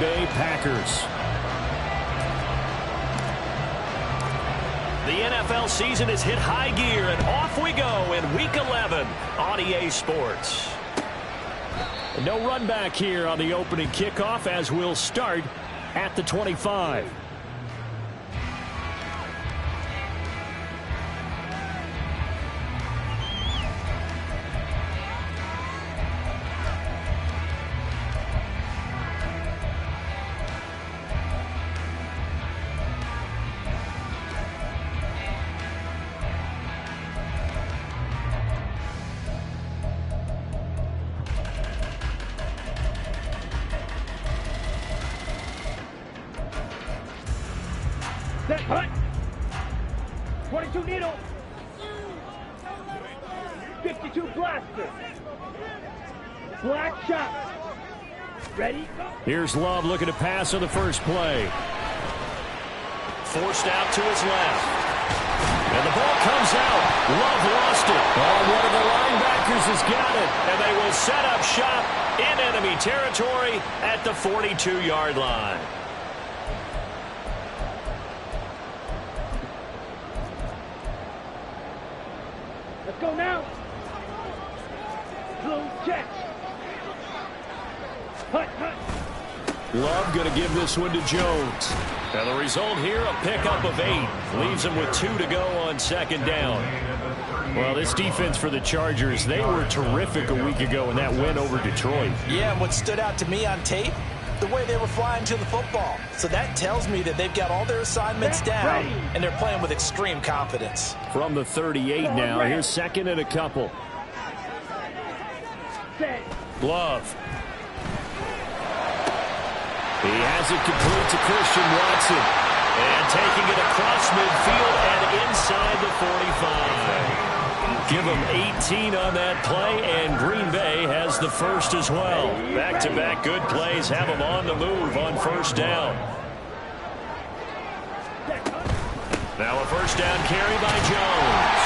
Bay Packers. The NFL season has hit high gear, and off we go in Week 11 on EA Sports. No run back here on the opening kickoff as we'll start at the 25. Set, hut. 22 needle. 52 blaster. Black shot. Ready, go. Here's Love looking to pass on the first play. Forced out to his left. And the ball comes out. Love lost it. Oh, one of the linebackers has got it. And they will set up shop in enemy territory at the 42-yard line. Let's go now. Blue catch. Hut, hut. Love going to give this one to Jones. And the result here, a pickup of 8. Leaves him with 2 to go on second down. Well, this defense for the Chargers, they were terrific a week ago in that win over Detroit. Yeah, and what stood out to me on tape, the way they were flying to the football. So that tells me that they've got all their assignments down, and they're playing with extreme confidence. From the 38 now, here's second and a couple. Love. He has it complete to Christian Watson. And taking it across midfield and inside the 45. Give him 18 on that play, and Green Bay has the first as well. Back-to-back good plays have them on the move on first down. Now a first down carry by Jones.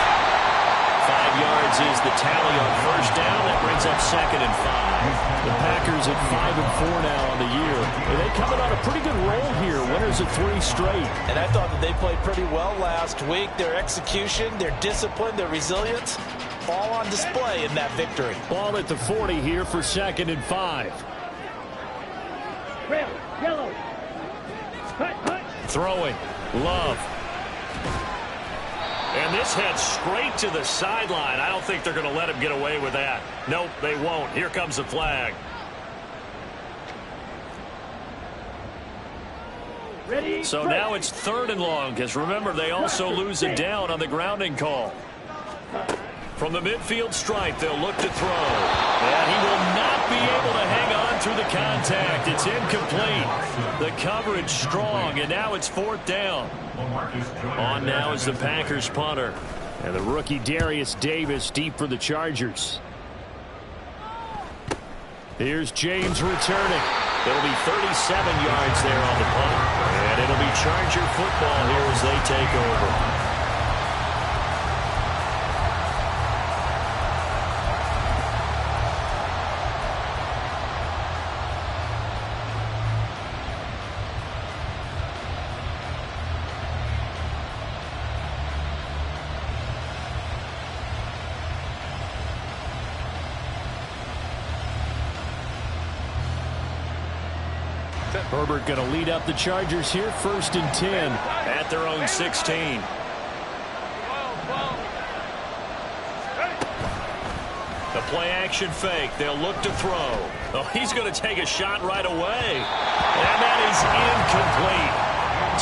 5 yards is the tally on first down. That brings up second and 5. The Packers at 5-4 now on the year. And they coming on a pretty good roll here. Winners of 3 straight. And I thought that they played pretty well last week. Their execution, their discipline, their resilience, all on display in that victory. Ball at the 40 here for second and 5. Red, yellow. Hut, hut. Throwing. Love. And this heads straight to the sideline. I don't think they're going to let him get away with that. Nope, they won't. Here comes the flag. Ready, so now it's 3rd and long, because remember, they also lose it down on the grounding call. From the midfield stripe, they'll look to throw. And he will not be able to hang on through the contact. It's incomplete. The coverage strong, and now it's 4th down. On now is the Packers punter. And the rookie Darius Davis deep for the Chargers. Here's James returning. It'll be 37 yards there on the punt. And it'll be Charger football here as they take over. Herbert going to lead up the Chargers here, 1st and 10. At their own 16. The play action fake. They'll look to throw. Oh, he's going to take a shot right away. And that is incomplete.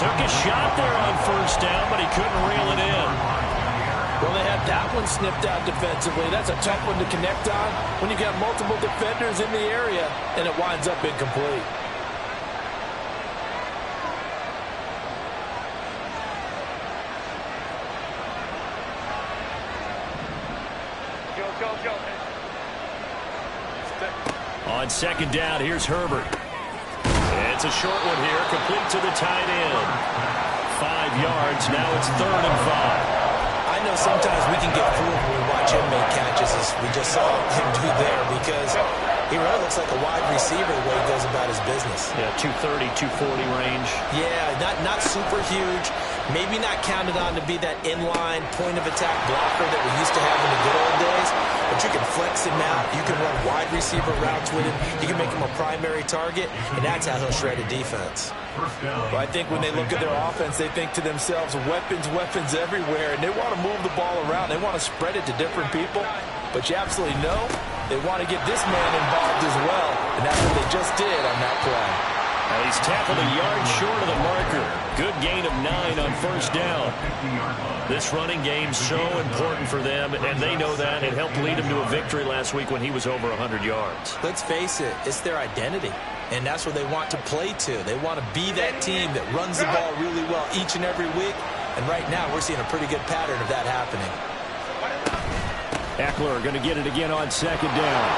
Took a shot there on first down, but he couldn't reel it in. Well, they had that one snipped out defensively. That's a tough one to connect on when you've got multiple defenders in the area, and it winds up incomplete. On second down, here's Herbert. It's a short one here, complete to the tight end. 5 yards, now it's 3rd and 5. I know sometimes we can get fooled when we watch him make catches, as we just saw him do there, because He really looks like a wide receiver the way he goes about his business. Yeah, 230, 240 range. Yeah, not super huge. Maybe not counted on to be that inline point-of-attack blocker that we used to have in the good old days. But you can flex him out. You can run wide receiver routes with him. You can make him a primary target, and that's how he'll shred a defense. Well, I think when they look at their offense, they think to themselves, weapons everywhere, and they want to move the ball around. They want to spread it to different people. But you absolutely know they want to get this man involved as well, and that's what they just did on that play. He's tackled a yard short of the marker. Good gain of 9 on first down. This running game's so important for them, and they know that. It helped lead them to a victory last week when he was over 100 yards. Let's face it, it's their identity, and that's what they want to play to. They want to be that team that runs the ball really well each and every week, and right now we're seeing a pretty good pattern of that happening. Eckler going to get it again on second down.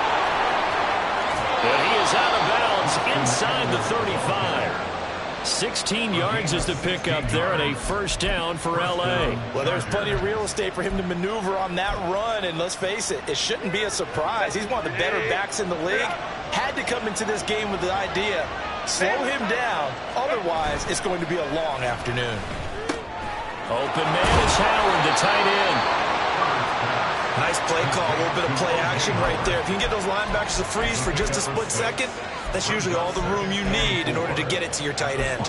And he is out of bounds inside the 35. 16 yards is the pickup there, and a first down for L.A. Well, there's plenty of real estate for him to maneuver on that run, and let's face it, it shouldn't be a surprise. He's one of the better backs in the league. Had to come into this game with the idea, slow him down, otherwise it's going to be a long afternoon. Open man is Howard, the tight end. Nice play call, a little bit of play action right there. If you can get those linebackers to freeze for just a split second, that's usually all the room you need in order to get it to your tight end.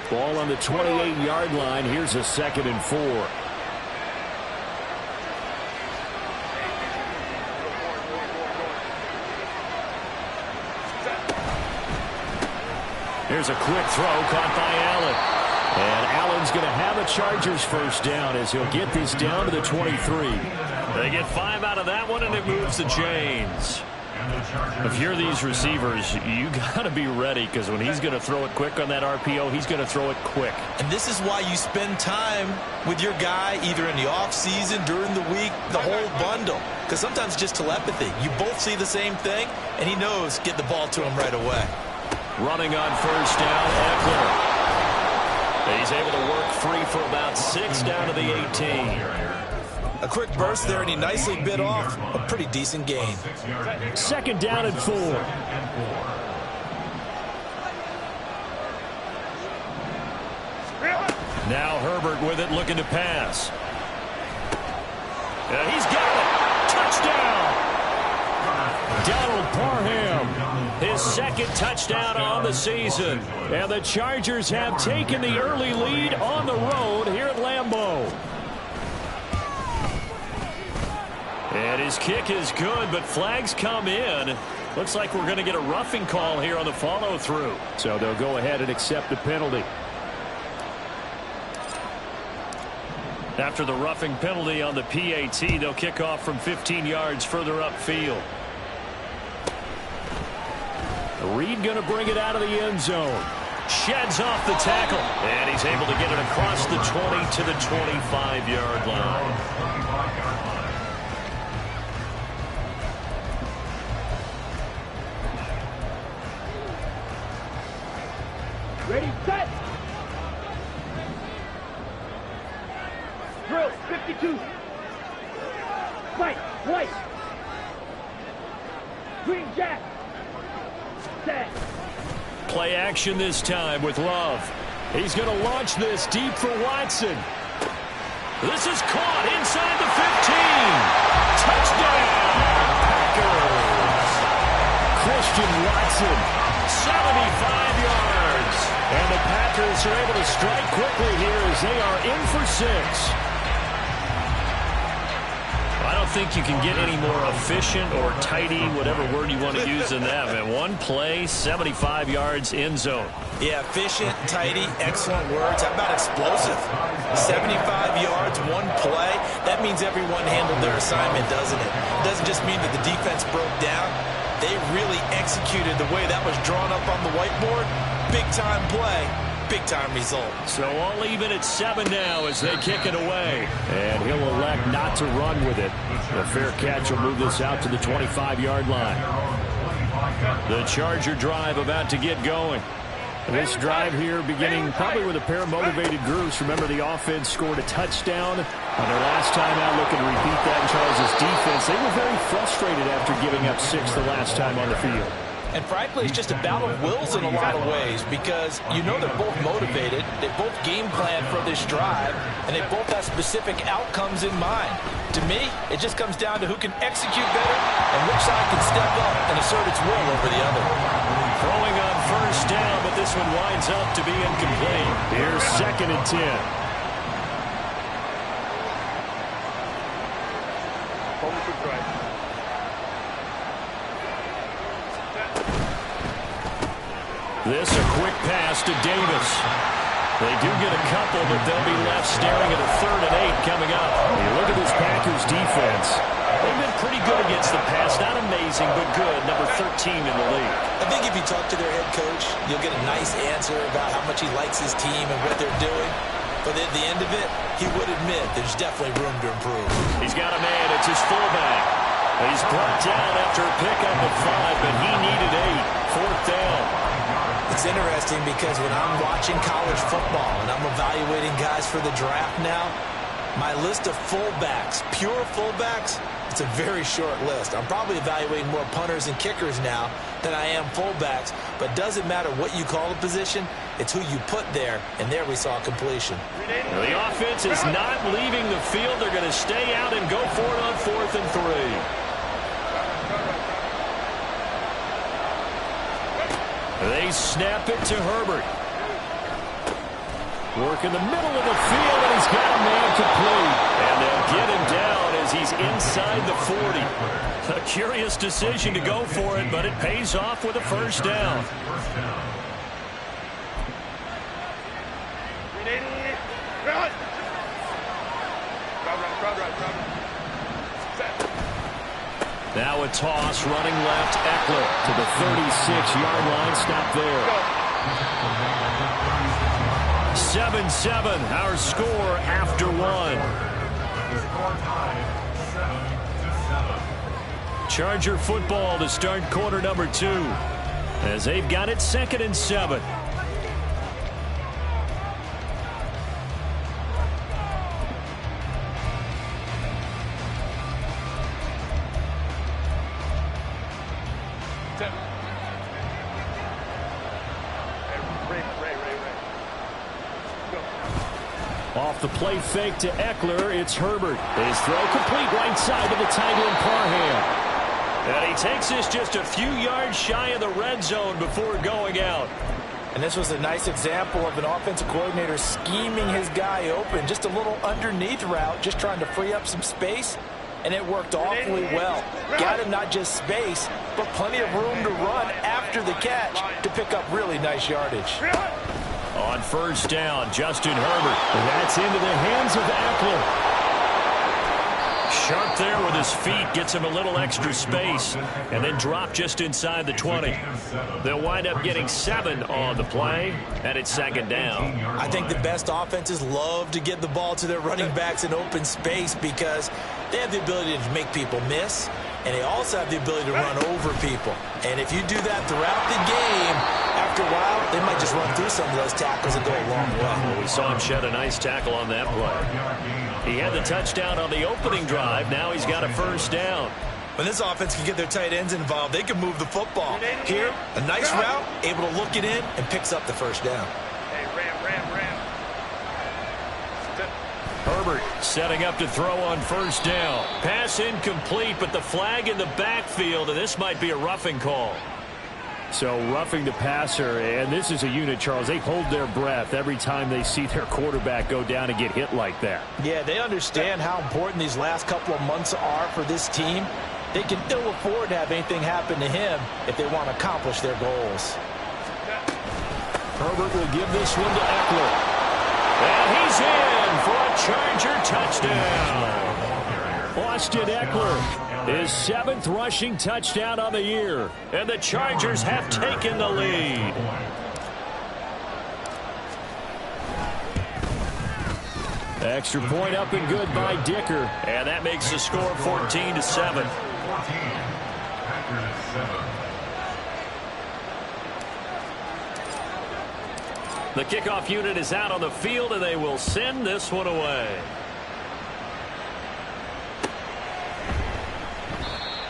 Ball on the 28-yard line. Here's a 2nd and 4. Here's a quick throw caught by Allen. And Allen's going to have a Chargers first down as he'll get this down to the 23. They get 5 out of that one, and it moves the chains. If you're these receivers, you got to be ready, because when he's going to throw it quick on that RPO, he's going to throw it quick. And this is why you spend time with your guy either in the offseason, during the week, the whole bundle. Because sometimes it's just telepathy. You both see the same thing, and he knows get the ball to him right away. Running on first down, Eckler. He's able to work free for about 6 down to the 18. A quick burst there, and he nicely bit off a pretty decent gain. 2nd down and 4. Now Herbert with it, looking to pass. And he's got it. Touchdown. Donald Parham, his 2nd touchdown on the season. And the Chargers have taken the early lead on the road here at Lambeau. And his kick is good, but flags come in. Looks like we're going to get a roughing call here on the follow-through. So they'll go ahead and accept the penalty. After the roughing penalty on the PAT, they'll kick off from 15 yards further upfield. Reed going to bring it out of the end zone. Sheds off the tackle. And he's able to get it across the 20 to the 25-yard line. Ready, set. Drill, 52. Fight, white. Green jack. Set. Play action this time with Love. He's going to launch this deep for Watson. This is caught inside the 15. Touchdown, Packers. Christian Watson. 75 yards. And the Packers are able to strike quickly here as they are in for 6. I don't think you can get any more efficient or tidy, whatever word you want to use in that, man. One play, 75 yards, end zone. Yeah, efficient, tidy, excellent words. How about explosive? 75 yards, one play. That means everyone handled their assignment, doesn't it? It doesn't just mean that the defense broke down. They really executed the way that was drawn up on the whiteboard. Big-time play, big-time result. So all even at 7 now as they kick it away. And he'll elect not to run with it. The fair catch will move this out to the 25-yard line. The Charger drive about to get going. This drive here beginning probably with a pair of motivated groups. Remember, the offense scored a touchdown on their last time out, looking to repeat that in Charles' defense. They were very frustrated after giving up 6 the last time on the field. And frankly, it's just a battle of wills in a lot of ways because you know they're both motivated, they both game plan for this drive, and they both have specific outcomes in mind. To me, it just comes down to who can execute better and which side can step up and assert its will over the other. Throwing on first down, but this one winds up to be incomplete. Here's 2nd and 10. This a quick pass to Davis. They do get a couple, but they'll be left staring at a 3rd and 8 coming up. You look at this Packers defense. They've been pretty good against the pass. Not amazing, but good. Number 13 in the league. I think if you talk to their head coach, you'll get a nice answer about how much he likes his team and what they're doing. But at the end of it, he would admit there's definitely room to improve. He's got a man. It's his fullback. He's brought down after a pickup of 5, but he needed 8. 4th down. It's interesting because when I'm watching college football and I'm evaluating guys for the draft now, my list of fullbacks, pure fullbacks, it's a very short list. I'm probably evaluating more punters and kickers now than I am fullbacks, but doesn't matter what you call a position, it's who you put there, and there we saw completion. The offense is not leaving the field. They're going to stay out and go for it on 4th and 3. They snap it to Herbert. Work in the middle of the field, and he's got a man complete. And they'll get him down as he's inside the 40. A curious decision to go for it, but it pays off with a 1st down. Now a toss, running left, Eckler To the 36-yard line, stop there. 7-7, our score after 1. Charger football to start quarter number 2. As they've got it 2nd and 7. Off the play fake to Eckler, it's Herbert. His throw complete right side to the tight end Parham. And he takes this just a few yards shy of the red zone before going out. And this was a nice example of an offensive coordinator scheming his guy open. Just a little underneath route, just trying to free up some space. And it worked awfully well. Got him not just space, but plenty of room to run after the catch to pick up really nice yardage. On 1st down, Justin Herbert. And that's into the hands of Eckler. Sharp there with his feet, gets him a little extra space, and then drop just inside the 20. They'll wind up getting 7 on the play, and it's 2nd down. I think the best offenses love to get the ball to their running backs in open space because they have the ability to make people miss, and they also have the ability to run over people. And if you do that throughout the game, after a while, they might just run through some of those tackles and go a long way. Well, we saw him shed a nice tackle on that play. He had the touchdown on the opening drive. Now he's got a 1st down. When this offense can get their tight ends involved, they can move the football. Here, a nice route, able to look it in, and picks up the 1st down. Herbert setting up to throw on 1st down. Pass incomplete, but the flag in the backfield, and this might be a roughing call. So roughing the passer, and this is a unit, Charles. They hold their breath every time they see their quarterback go down and get hit like that. Yeah, they understand how important these last couple of months are for this team. They can ill afford to have anything happen to him if they want to accomplish their goals. Herbert will give this one to Eckler. And he's in for a Charger touchdown. Austin Eckler. His 7th rushing touchdown on the year. And the Chargers have taken the lead. Extra point up and good by Dicker. And that makes the score 14-7. The kickoff unit is out on the field, and they will send this one away.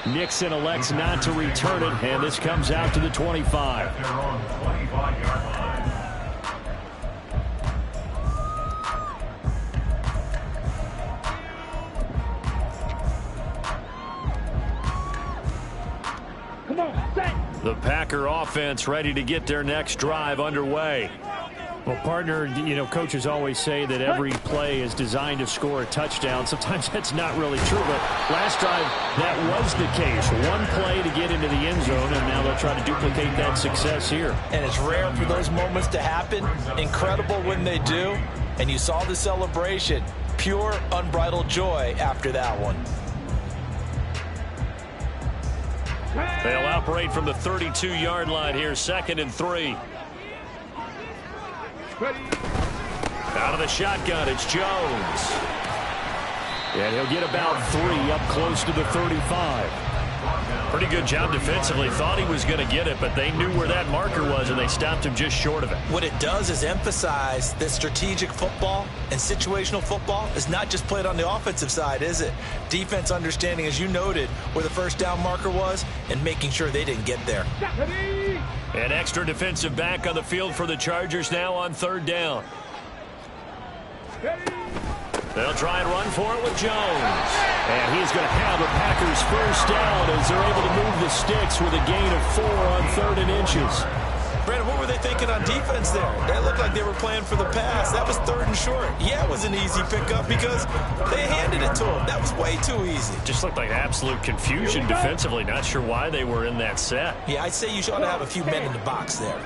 Nixon elects not to return it, and this comes out to the 25. Come on, set. The Packer offense ready to get their next drive underway. Well, partner, coaches always say that every play is designed to score a touchdown. Sometimes that's not really true, but last drive, that was the case. One play to get into the end zone, and now they'll try to duplicate that success here. And it's rare for those moments to happen. Incredible when they do. And you saw the celebration. Pure, unbridled joy after that one. They'll operate from the 32-yard line here, 2nd and 3. Out of the shotgun, it's Jones. And he'll get about 3 up close to the 35. Pretty good job defensively. Thought he was going to get it, but they knew where that marker was, and they stopped him just short of it. What it does is emphasize that strategic football and situational football is not just played on the offensive side, is it? Defense understanding, as you noted, where the first down marker was and making sure they didn't get there. An extra defensive back on the field for the Chargers now on 3rd down. They'll try and run for it with Jones. And he's going to have the Packers first down as they're able to move the sticks with a gain of 4 on 3rd and inches. Brandon, what were they thinking on defense there? That looked like they were playing for the pass. That was 3rd and short. Yeah, it was an easy pickup because they handed it to him. That was way too easy. Just looked like absolute confusion defensively. Not sure why they were in that set. Yeah, I'd say you ought to have a few men in the box there.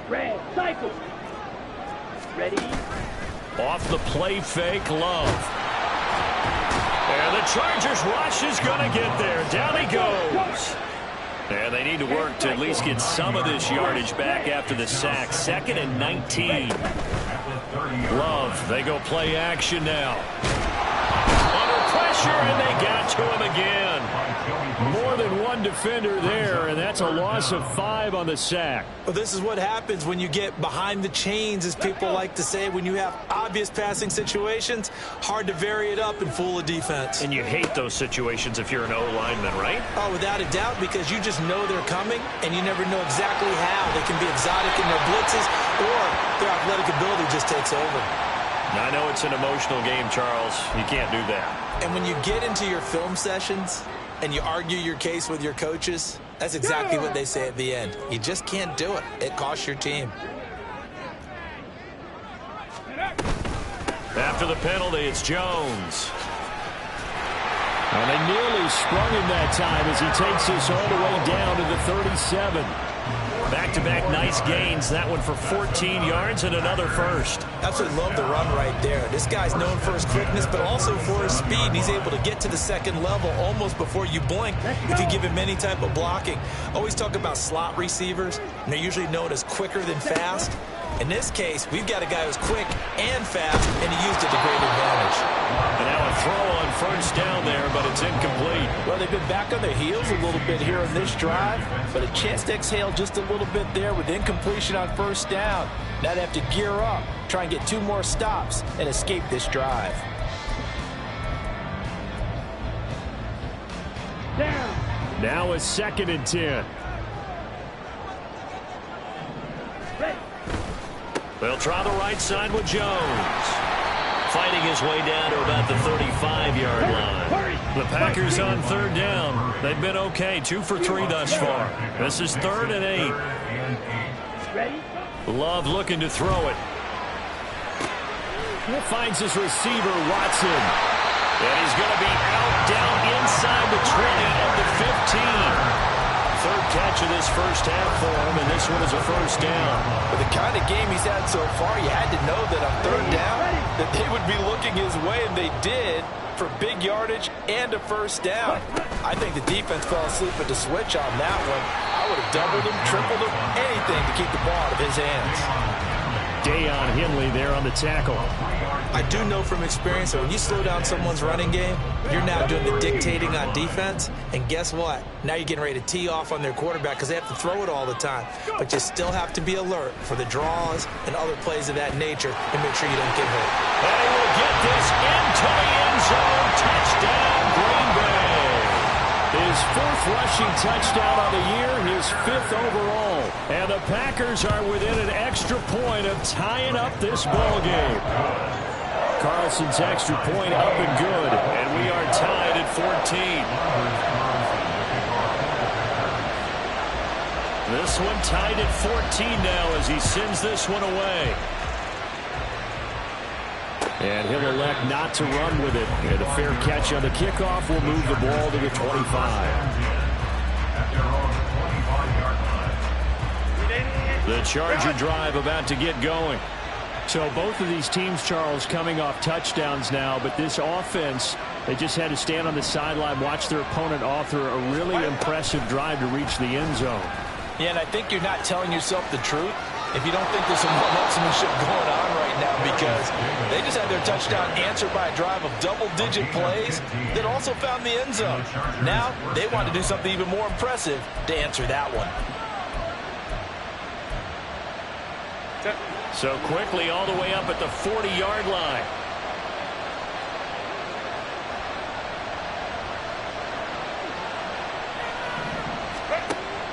Red, cycle. Ready. Off the play fake, Love. And the Chargers rush is going to get there. Down he goes. And they need to work to at least get some of this yardage back after the sack. 2nd and 19. Love, they go play action now. Under pressure, and they got to him again. More than one defender there, and that's a loss of 5 on the sack. Well, this is what happens when you get behind the chains, as people like to say. When you have obvious passing situations, hard to vary it up and fool a defense. And you hate those situations if you're an O-lineman, right? Oh, without a doubt, because you just know they're coming, and you never know exactly how. They can be exotic in their blitzes, or their athletic ability just takes over. I know it's an emotional game, Charles. You can't do that. And when you get into your film sessions and you argue your case with your coaches, that's exactly what they say at the end. You just can't do it. It costs your team. After the penalty, it's Jones. And they nearly sprung him that time as he takes this all the way down to the 37. Back-to-back nice gains. That one for 14 yards and another first. Absolutely love the run right there. This guy's known for his quickness, but also for his speed. And he's able to get to the 2nd level almost before you blink if you give him any type of blocking. Always talk about slot receivers, and they're usually known as quicker than fast. In this case, we've got a guy who's quick and fast, and he used it to great advantage. And now a throw on first down there, but it's incomplete. Well, they've been back on their heels a little bit here on this drive, but a chance to exhale just a little bit there with incompletion on first down. Now they have to gear up, try and get 2 more stops, and escape this drive. Down. Now a 2nd and 10. Ready. They'll try the right side with Jones. Fighting his way down to about the 35-yard line. The Packers on 3rd down. They've been okay, 2 for 3 thus far. This is 3rd and 8. Ready. Love looking to throw it. He finds his receiver, Watson. And he's going to be out down inside the 20 of the 15. 3rd catch of this first half for him, and this one is a first down. With the kind of game he's had so far, you had to know that on 3rd down that they would be looking his way, and they did, for big yardage and a first down. I think the defense fell asleep at the switch on that one. I would have doubled him, tripled him, anything to keep the ball out of his hands. Deion Henley there on the tackle. I do know from experience that when you slow down someone's running game, you're now doing the dictating on defense. And guess what? Now you're getting ready to tee off on their quarterback because they have to throw it all the time. But you still have to be alert for the draws and other plays of that nature and make sure you don't get hurt. And he will get this into the end zone. Touchdown, Green Bay. His 4th rushing touchdown on the year, his 5th overall. And the Packers are within an extra point of tying up this ball game. Carlson's extra point up and good, and we are tied at 14. This one tied at 14 now as he sends this one away. And he'll elect not to run with it. And a fair catch on the kickoff will move the ball to the 25. The Charger drive about to get going. So both of these teams, Charles, coming off touchdowns now, but this offense, they just had to stand on the sideline, watch their opponent author a really impressive drive to reach the end zone. Yeah, and I think you're not telling yourself the truth if you don't think there's some one-upsmanship going on right now, because they just had their touchdown answered by a drive of double-digit plays that also found the end zone. Now they want to do something even more impressive to answer that one. So quickly all the way up at the 40-yard line.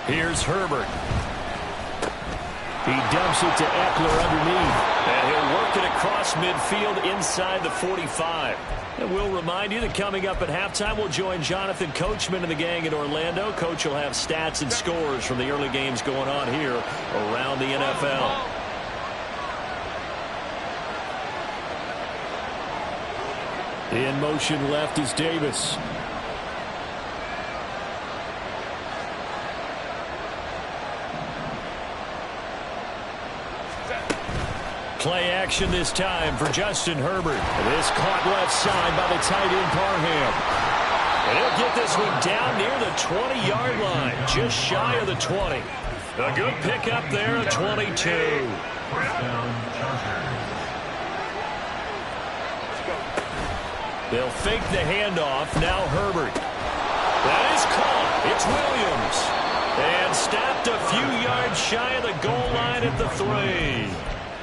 Here's Herbert. He dumps it to Eckler underneath. And he'll work it across midfield inside the 45. And we'll remind you that coming up at halftime, we'll join Jonathan Coachman and the gang in Orlando. Coach will have stats and scores from the early games going on here around the NFL. In motion left is Davis. Play action this time for Justin Herbert. This caught left side by the tight end Parham. And he'll get this one down near the 20-yard line, just shy of the 20. A good pickup there at 22. They'll fake the handoff. Now Herbert. That is caught. It's Williams. And stopped a few yards shy of the goal line at the 3.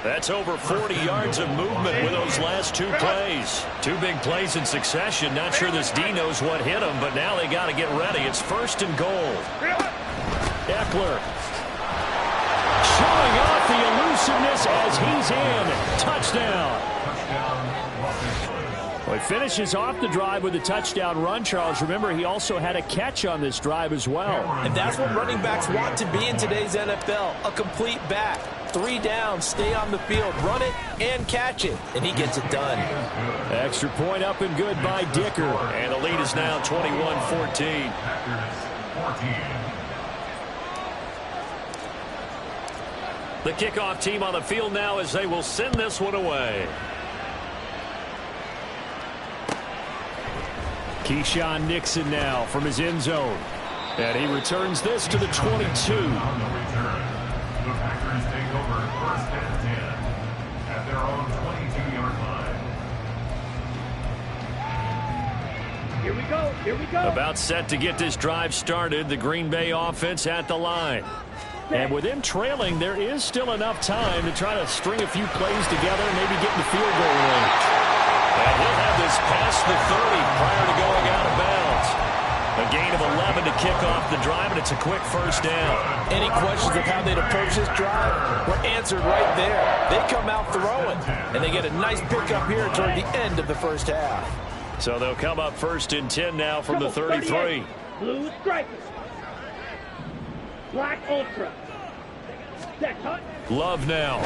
That's over 40 yards of movement with those last 2 plays. 2 big plays in succession. Not sure this D knows what hit him, but now they got to get ready. It's 1st and goal. Eckler. Showing off the elusiveness as he's in. Touchdown. Well, he finishes off the drive with a touchdown run, Charles. Remember, he also had a catch on this drive as well. And that's what running backs want to be in today's NFL, a complete back. 3 down, stay on the field, run it, and catch it. And he gets it done. Extra point up and good by Dicker. And the lead is now 21-14. The kickoff team on the field now as they will send this one away. Keyshawn Nixon now from his end zone. And he returns this to the 22. The Packers take over 1st and 10 at their own 22-yard line. Here we go. Here we go. About set to get this drive started. The Green Bay offense at the line. And with them trailing, there is still enough time to try to string a few plays together and maybe get in the field goal range. And he'll have this past the 30 prior to going out of bounds. A gain of 11 to kick off the drive, and it's a quick 1st down. Any questions of how they'd approach this drive were answered right there. They come out throwing, and they get a nice pickup here toward the end of the 1st half. So they'll come up 1st and 10 now from the 33. Blue stripers. Black ultra. Set cut. Love now.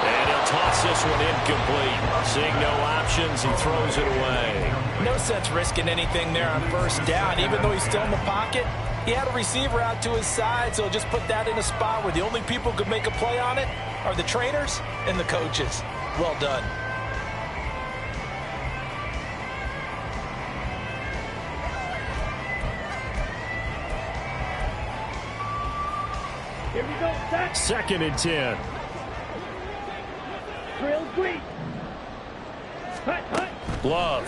And he'll toss this one incomplete. Seeing no options, he throws it away. No sense risking anything there on 1st down. Even though he's still in the pocket, he had a receiver out to his side, so just put that in a spot where the only people who could make a play on it are the trainers and the coaches. Well done. Here we go. Set. 2nd and 10. Drill grease. Hut, hut. Love.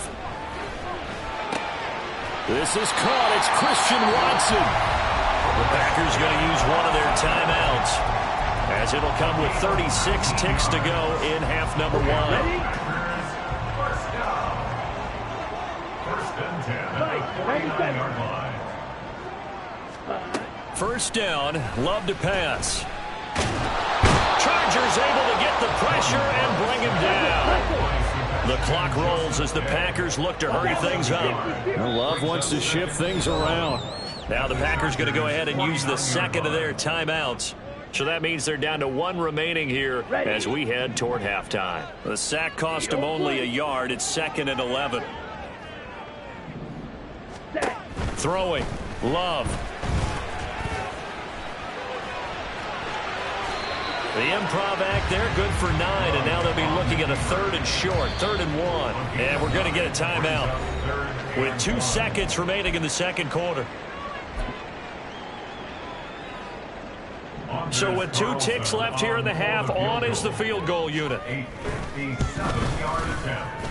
This is caught. It's Christian Watson. The Packers going to use one of their timeouts, as it'll come with 36 ticks to go in half number 1. Ready? First down. First and 10 at the 49-yard line. First down, Love to pass. Chargers able to get the pressure and bring him down. The clock rolls as the Packers look to hurry things up. Well, Love wants to shift things around. Now the Packers going to go ahead and use the second of their timeouts. So that means they're down to 1 remaining here as we head toward halftime. The sack cost him only a yard. It's 2nd and 11. Throwing. Love. The improv act there, good for 9, and now they'll be looking at a 3rd and short, 3rd and 1. And we're going to get a timeout with 2 seconds remaining in the second quarter. So with 2 ticks left here in the half, on is the field goal unit. 57-yard attempt.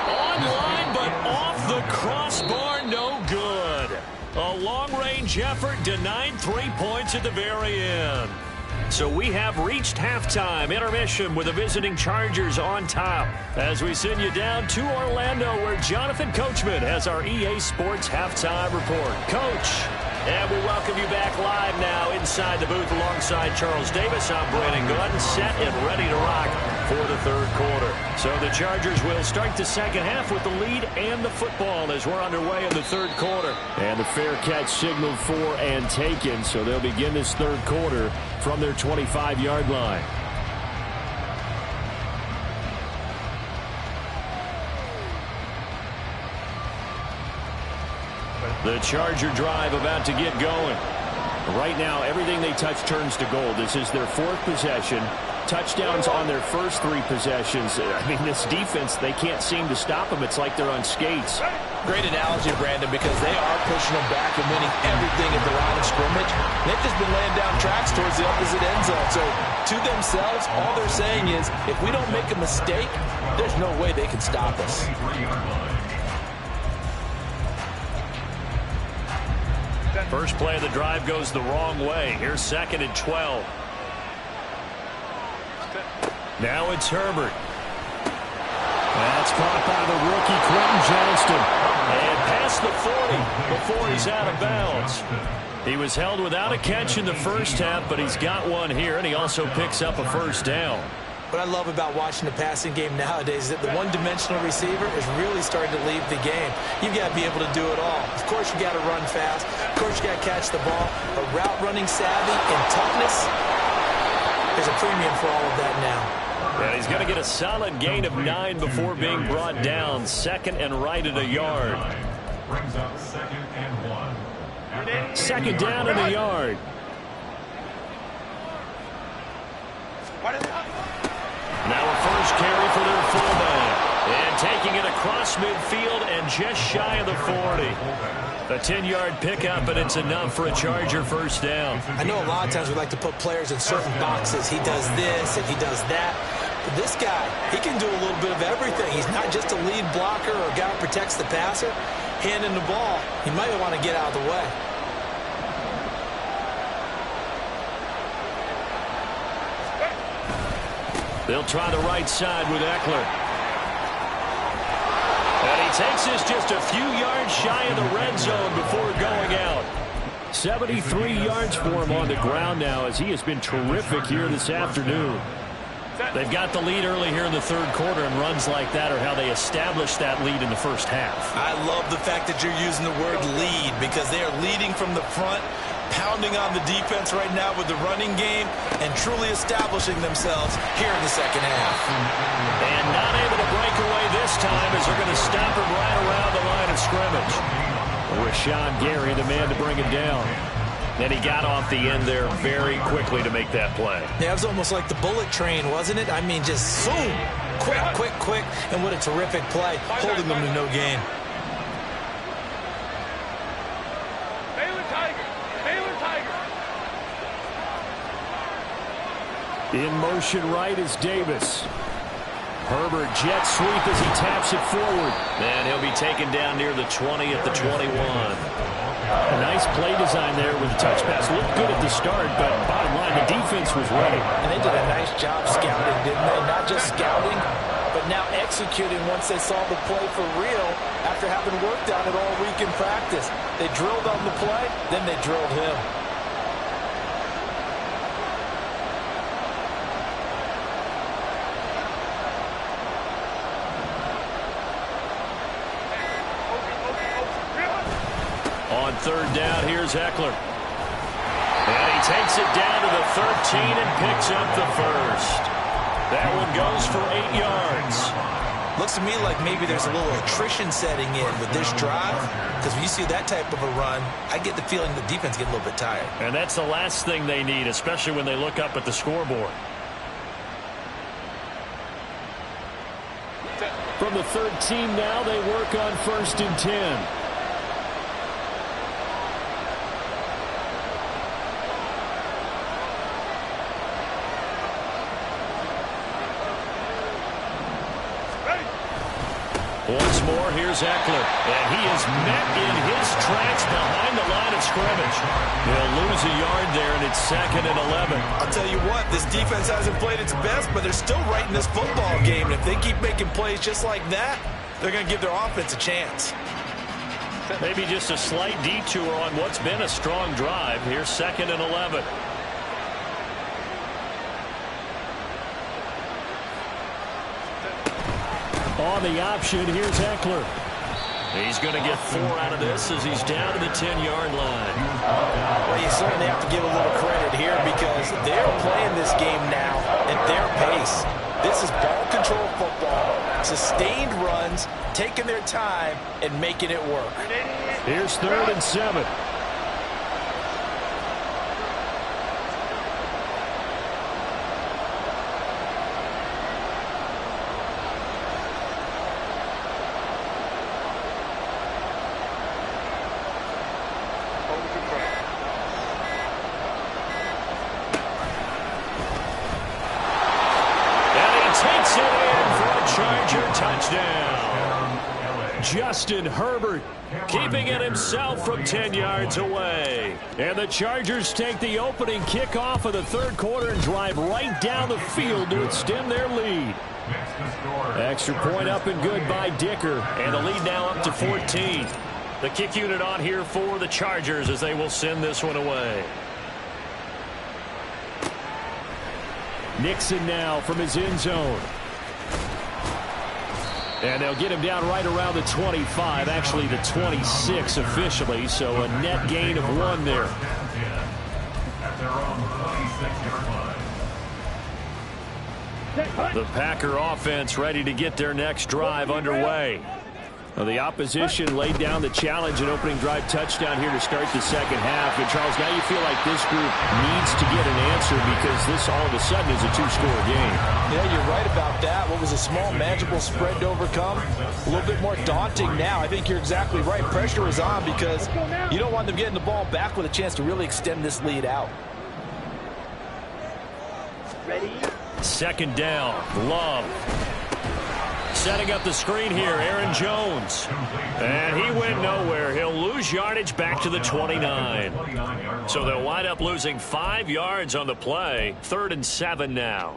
Online, but off the crossbar, no good. A long-range effort denied 3 points at the very end. So we have reached halftime. Intermission with the visiting Chargers on top. As we send you down to Orlando, where Jonathan Coachman has our EA Sports halftime report. Coach. And we welcome you back live now inside the booth alongside Charles Davis. I'm Brandon Gordon, set and ready to rock for the third quarter. So the Chargers will start the second half with the lead and the football as we're underway in the third quarter. And the fair catch signaled for and taken, so they'll begin this third quarter from their 25-yard line. The Charger drive about to get going. Right now, everything they touch turns to gold. This is their 4th possession. Touchdowns on their first 3 possessions. I mean, this defense, they can't seem to stop them. It's like they're on skates. Great analogy, Brandon, because they are pushing them back and winning everything at the line of scrimmage. They've just been laying down tracks towards the opposite end zone. So to themselves, all they're saying is, if we don't make a mistake, there's no way they can stop us. First play of the drive goes the wrong way. Here's 2nd and 12. Now it's Herbert. That's caught by the rookie Quentin Johnston. And past the 40 before he's out of bounds. He was held without a catch in the first half, but he's got one here, and he also picks up a first down. What I love about watching the passing game nowadays is that the one-dimensional receiver is really starting to leave the game. You've got to be able to do it all. Of course, you got to run fast. Of course, you got to catch the ball. But route running savvy and toughness, there's a premium for all of that now. And he's going to get a solid gain of 9 before being brought down. 2nd and right at a yard. Brings up 2nd and 1. 2nd down in the yard. Now a first carry for their fullback. And taking it across midfield and just shy of the 40. A 10-yard pickup, and it's enough for a Charger first down. I know a lot of times we like to put players in certain boxes. He does this and he does that. But this guy, he can do a little bit of everything. He's not just a lead blocker or a guy who protects the passer. Handing the ball, he might want to get out of the way. They'll try the right side with Eckler. And he takes this just a few yards shy of the red zone before going out. 73 yards for him on the ground now, as he has been terrific here this afternoon. They've got the lead early here in the third quarter, and runs like that are how they established that lead in the first half. I love the fact that you're using the word lead, because they are leading from the front, pounding on the defense right now with the running game, and truly establishing themselves here in the second half. And not able to break away this time, as they're going to stop him right around the line of scrimmage. Rashawn Gary, the man to bring him down. And he got off the end there very quickly to make that play. Yeah, it was almost like the bullet train, wasn't it? I mean, just zoom, quick, quick, quick, and what a terrific play, holding them to no gain. Baylor Tiger! Baylor Tiger! In motion right is Davis. Herbert jet sweep as he taps it forward. And he'll be taken down near the 20 at the 21. A nice play design there with the touch pass. Looked good at the start, but bottom line, the defense was ready. And they did a nice job scouting, didn't they? Not just scouting, but now executing once they saw the play for real after having worked on it all week in practice. They drilled on the play, then they drilled him. On third down, here's Eckler. And he takes it down to the 13 and picks up the first. That one goes for 8 yards. Looks to me like maybe there's a little attrition setting in with this drive, because when you see that type of a run, I get the feeling the defense gets a little bit tired. And that's the last thing they need, especially when they look up at the scoreboard. From the 13 now, they work on 1st and 10. Once more, here's Eckler. And he is met in his tracks behind the line of scrimmage. They'll lose a yard there, and it's 2nd and 11. I'll tell you what, this defense hasn't played its best, but they're still right in this football game. And if they keep making plays just like that, they're going to give their offense a chance. Maybe just a slight detour on what's been a strong drive. Here's 2nd and 11. On the option, here's Eckler. He's going to get 4 out of this as he's down to the 10-yard line. Well, you certainly have to give a little credit here because they're playing this game now at their pace. This is ball control football, sustained runs, taking their time, and making it work. Here's 3rd and 7. Justin Herbert keeping it himself from 10 yards away. And the Chargers take the opening kickoff of the 3rd quarter and drive right down the field to extend their lead. Extra point up and good by Dicker. And the lead now up to 14. The kick unit on here for the Chargers as they will send this one away. Nixon now from his end zone. And they'll get him down right around the 25, actually the 26 officially, so a net gain of 1 there. The Packer offense ready to get their next drive underway. Well, the opposition laid down the challenge and opening drive touchdown here to start the 2nd half. And, Charles, now you feel like this group needs to get an answer because this all of a sudden is a 2-score game. Yeah, you're right about that. What was a small, manageable spread to overcome, a little bit more daunting now. I think you're exactly right. Pressure is on because you don't want them getting the ball back with a chance to really extend this lead out. Ready? 2nd down. Love. Setting up the screen here, Aaron Jones. And he went nowhere. He'll lose yardage back to the 29. So they'll wind up losing 5 yards on the play. 3rd and 7 now.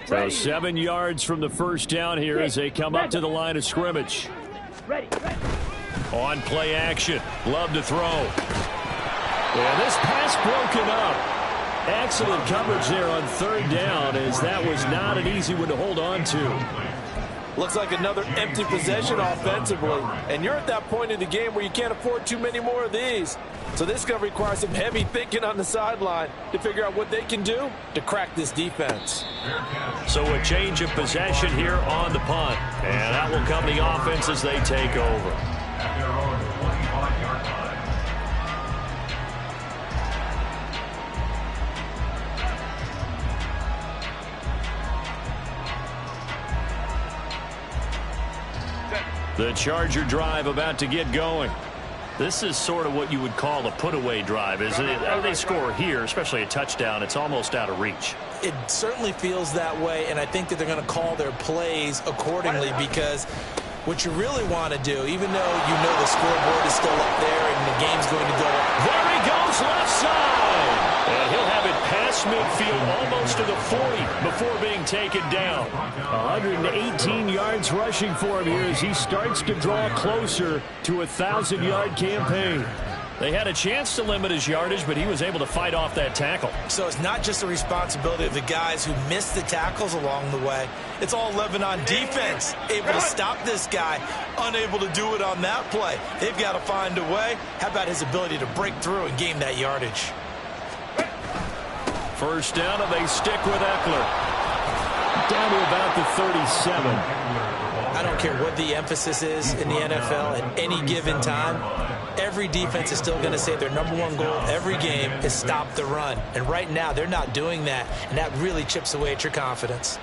So 7 yards from the 1st down here as they come up to the line of scrimmage. Ready. On play action. Love to throw. And this pass broken up. Excellent coverage there on 3rd down as that was not an easy one to hold on to. Looks like another empty possession offensively. And you're at that point in the game where you can't afford too many more of these. So this is going to require some heavy thinking on the sideline to figure out what they can do to crack this defense. So a change of possession here on the punt. And that will come the offense as they take over. At their own 25-yard line. The Charger drive about to get going. This is sort of what you would call a put-away drive, isn't it? They score here, especially a touchdown. It's almost out of reach. It certainly feels that way, and I think that they're going to call their plays accordingly, because what you really want to do, even though you know the scoreboard is still up there and the game's going to go on. There he goes, left side. And he'll have it past midfield, almost to the 40 before being taken down. 118 yards rushing for him here as he starts to draw closer to a 1,000-yard campaign. They had a chance to limit his yardage, but he was able to fight off that tackle. So it's not just the responsibility of the guys who missed the tackles along the way. It's all Lebanon defense, able to stop this guy, unable to do it on that play. They've got to find a way. How about his ability to break through and gain that yardage? First down, and they stick with Eckler. Down to about the 37. I don't care what the emphasis is in the NFL at any given time. Every defense is still going to say their number one goal every game is stop the run. And right now, they're not doing that, and that really chips away at your confidence.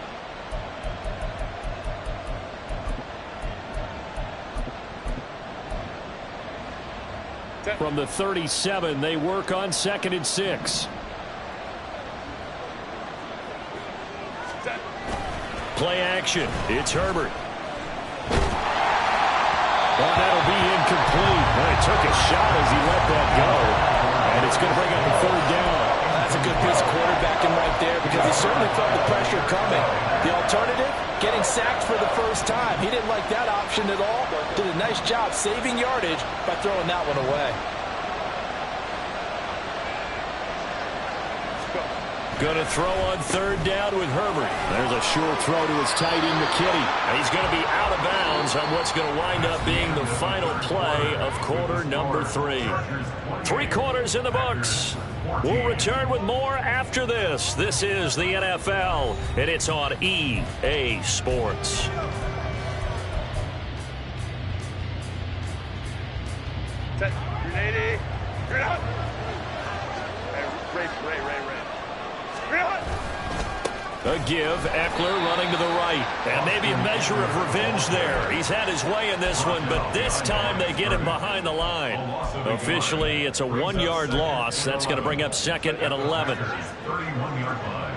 From the 37, they work on 2nd and 6. Play action. It's Herbert. Well, that'll be incomplete. Well, he took a shot as he let that go. And it's going to bring up a 3rd down. That's a good piece of quarterbacking right there, because he certainly felt the pressure coming. The alternative, getting sacked for the first time. He didn't like that option at all. Did a nice job saving yardage by throwing that one away. Going to throw on 3rd down with Herbert. There's a short throw to his tight end, McKinney. He's going to be out of bounds on what's going to wind up being the final play of quarter number 3. 3 quarters in the books. We'll return with more after this. This is the NFL, and it's on EA Sports. Set. Grenade. Grenade. Ray. A give, Eckler running to the right. And maybe a measure of revenge there. He's had his way in this one, but this time they get him behind the line. Officially, it's a 1-yard loss. That's going to bring up 2nd and 11. 31-yard line.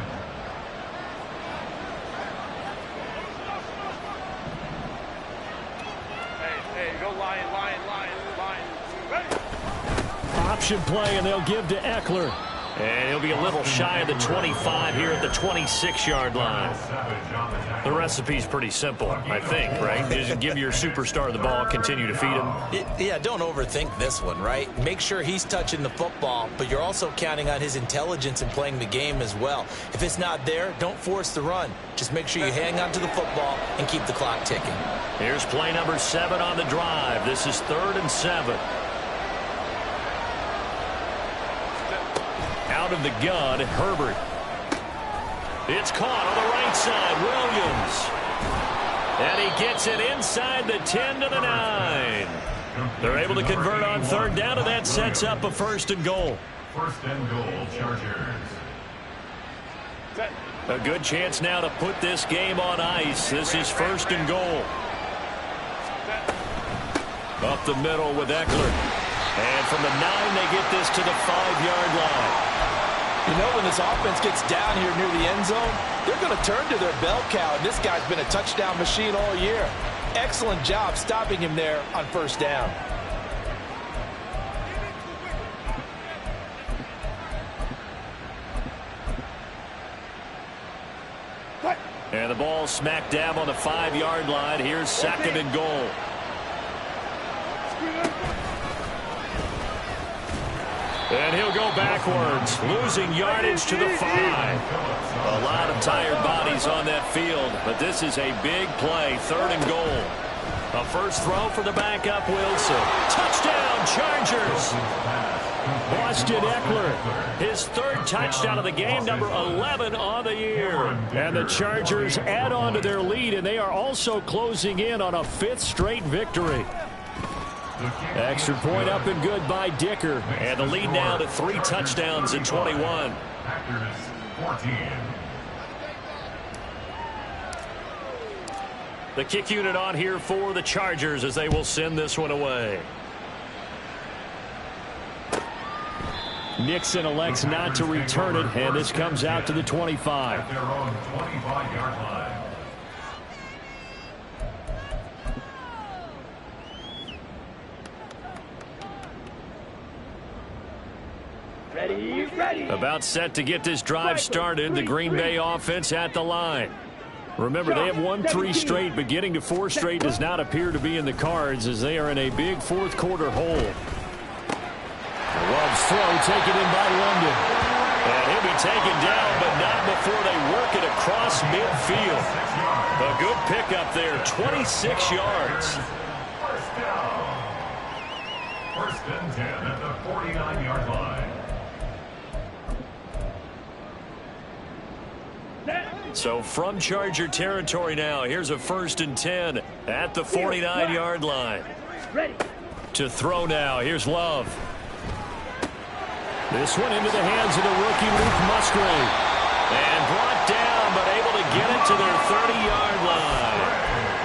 Hey, go line. Option play, and they'll give to Eckler. And he'll be a little shy of the 25 here at the 26-yard line. The recipe's pretty simple, I think, right? Just give your superstar the ball, continue to feed him. Yeah, don't overthink this one, right? Make sure he's touching the football, but you're also counting on his intelligence in playing the game as well. If it's not there, don't force the run. Just make sure you hang on to the football and keep the clock ticking. Here's play number 7 on the drive. This is 3rd and 7. Out of the gun, Herbert. It's caught on the right side, Williams. And he gets it inside the 10 to the 9. They're able to convert on 3rd down, and that sets up a 1st and goal. 1st and goal, Chargers. A good chance now to put this game on ice. This is 1st and goal. Up the middle with Eckler. And from the 9, they get this to the 5-yard line. You know, when this offense gets down here near the end zone, they're going to turn to their bell cow, and this guy's been a touchdown machine all year. Excellent job stopping him there on 1st down. And the ball smack dab on the 5-yard line. Here's 2nd and goal. And he'll go backwards, losing yardage to the 5. A lot of tired bodies on that field, but this is a big play, 3rd and goal. A first throw for the backup, Wilson. Touchdown, Chargers! Austin Eckler, his 3rd touchdown of the game, number 11 on the year. And the Chargers add on to their lead, and they are also closing in on a 5th straight victory. Extra point up and good by Dicker. And the lead now to 3 touchdowns in 21. Packers 14. The kick unit on here for the Chargers as they will send this one away. Nixon elects not to return it, and this comes out to the 25. At their own 25-yard line. Ready. About set to get this drive started. The Green Bay offense at the line. Remember, they have won 3 straight, but getting to 4 straight does not appear to be in the cards as they are in a big fourth-quarter hole. Love's throw taken in by London. And he'll be taken down, but not before they work it across midfield. A good pickup there, 26 yards. First down. First and 10 at the 49-yard line. So from Charger territory now, here's a 1st and 10 at the 49-yard line. To throw now, here's Love. This one into the hands of the rookie Luke Musgrave. And brought down, but able to get it to their 30-yard line.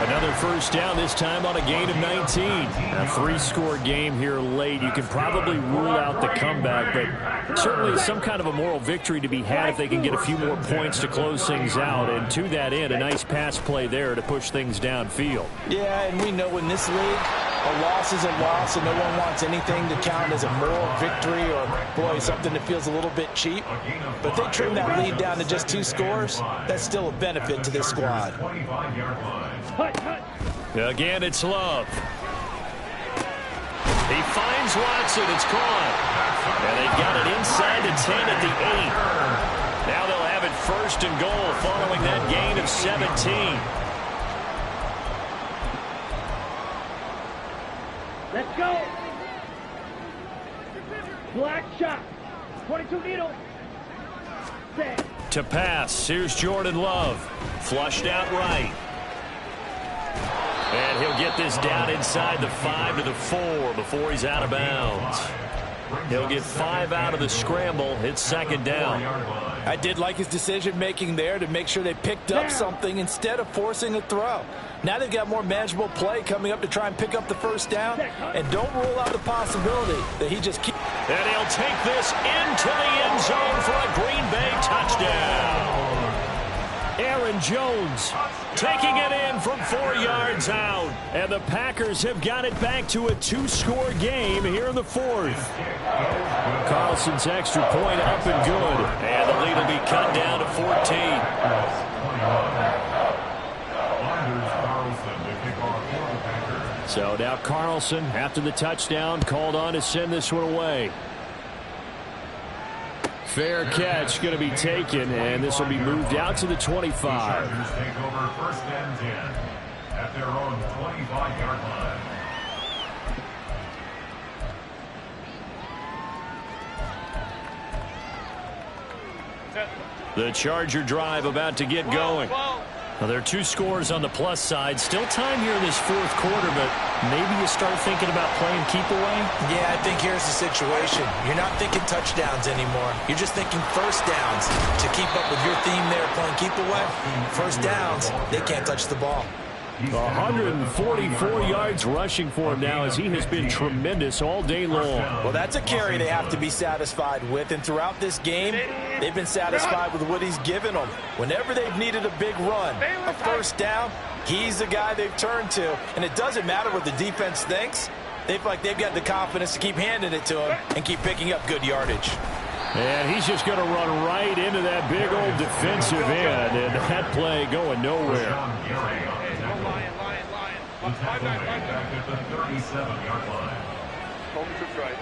Another first down, this time on a gain of 19. A 3-score game here late. You can probably rule out the comeback, but certainly some kind of a moral victory to be had if they can get a few more points to close things out. And to that end, a nice pass play there to push things downfield. Yeah, and we know in this league, a loss is a loss, and no one wants anything to count as a moral victory or, boy, something that feels a little bit cheap. But if they trim that lead down to just 2 scores, that's still a benefit to this squad. Again, it's Love. He finds Watson. It's caught. And they've got it inside the 10 at the 8. Now they'll have it 1st and goal following that gain of 17. Let's go. Black shot. 22 needle. Set. To pass. Here's Jordan Love. Flushed out right. And he'll get this down inside the 5 to the 4 before he's out of bounds. He'll get 5 out of the scramble. It's 2nd down. I did like his decision-making there to make sure they picked up something instead of forcing a throw. Now they've got more manageable play coming up to try and pick up the first down. And don't rule out the possibility that he just keeps. And he'll take this into the end zone for a Green Bay touchdown. Aaron Jones taking it in from 4 yards out. And the Packers have got it back to a 2-score game here in the 4th. Carlson's extra point up and good. And the lead will be cut down to 14. So now Carlson, after the touchdown, called on to send this one away. Fair catch going to be taken, and this will be moved out to the 25. The Chargers take over 1st and 10 at their own 25-yard line. The Charger drive about to get going. Well, there are 2 scores on the plus side. Still time here in this 4th quarter, but maybe you start thinking about playing keep away? Yeah, I think here's the situation. You're not thinking touchdowns anymore. You're just thinking first downs. To keep up with your theme there, playing keep away, first downs, they can't touch the ball. 144 yards rushing for him now as he has been tremendous all day long. Well, that's a carry they have to be satisfied with. And throughout this game, they've been satisfied with what he's given them. Whenever they've needed a big run, a first down, he's the guy they've turned to. And it doesn't matter what the defense thinks. They feel like they've got the confidence to keep handing it to him and keep picking up good yardage. And he's just going to run right into that big old defensive end. And that play going nowhere. The tackle made back at the 37-yard line. Home to right.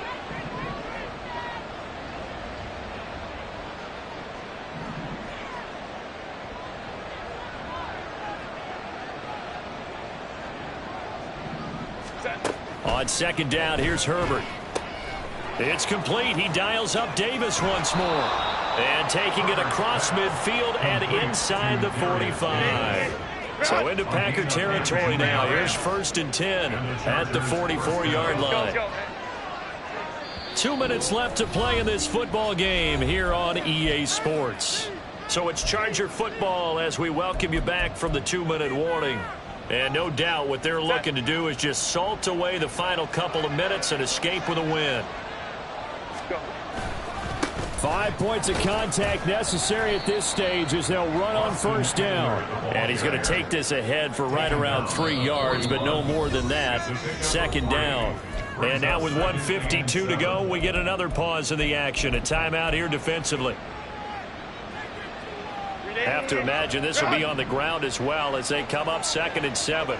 On 2nd down, here's Herbert. It's complete. He dials up Davis once more. And taking it across midfield and inside the 45. So into Packer territory now. Here's 1st and 10 at the 44-yard line. 2 minutes left to play in this football game here on EA Sports. So it's Charger football as we welcome you back from the 2-minute warning. And no doubt what they're looking to do is just salt away the final couple of minutes and escape with a win. 5 points of contact necessary at this stage as they'll run on first down. And he's going to take this ahead for right around 3 yards, but no more than that. Second down. And now with 1:52 to go, we get another pause in the action. A timeout here defensively. Have to imagine this will be on the ground as well as they come up 2nd and 7.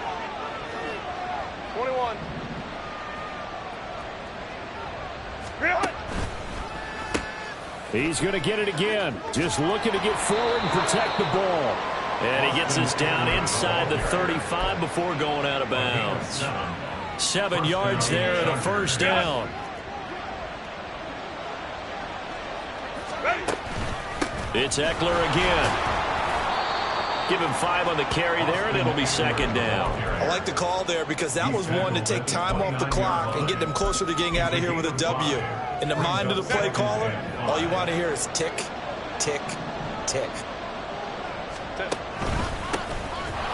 21. He's going to get it again. Just looking to get forward and protect the ball. And he gets us down inside the 35 before going out of bounds. 7 yards there and a first down. It's Eckler again. Give him 5 on the carry there, and it'll be second down. I like the call there because that was one to take time off the clock and get them closer to getting out of here with a W. In the mind of the play caller, all you want to hear is tick, tick, tick.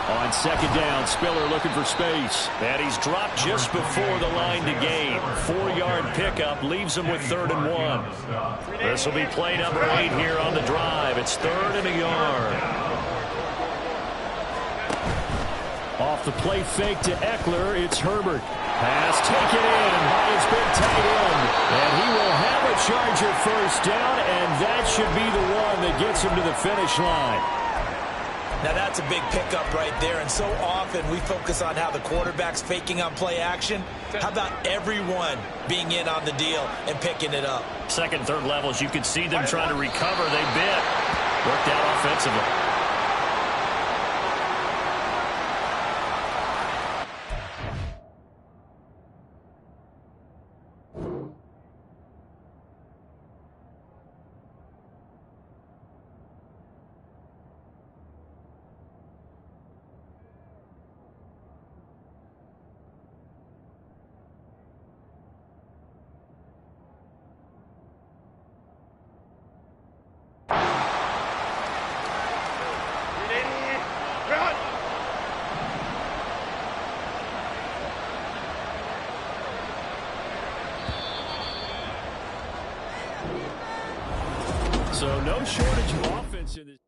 On second down, Spiller looking for space. And he's dropped just before the line to gain. 4-yard pickup leaves him with 3rd and 1. This will be play number 8 here on the drive. It's 3rd and a yard. Off the play fake to Eckler, it's Herbert. Pass taken in by his big tight end. And he will have a Charger first down, and that should be the one that gets him to the finish line. Now that's a big pickup right there, and so often we focus on how the quarterback's faking on play action. How about everyone being in on the deal and picking it up? Second, third levels, you can see them trying to recover. They bit. Worked out offensively. So no shortage of offense in this.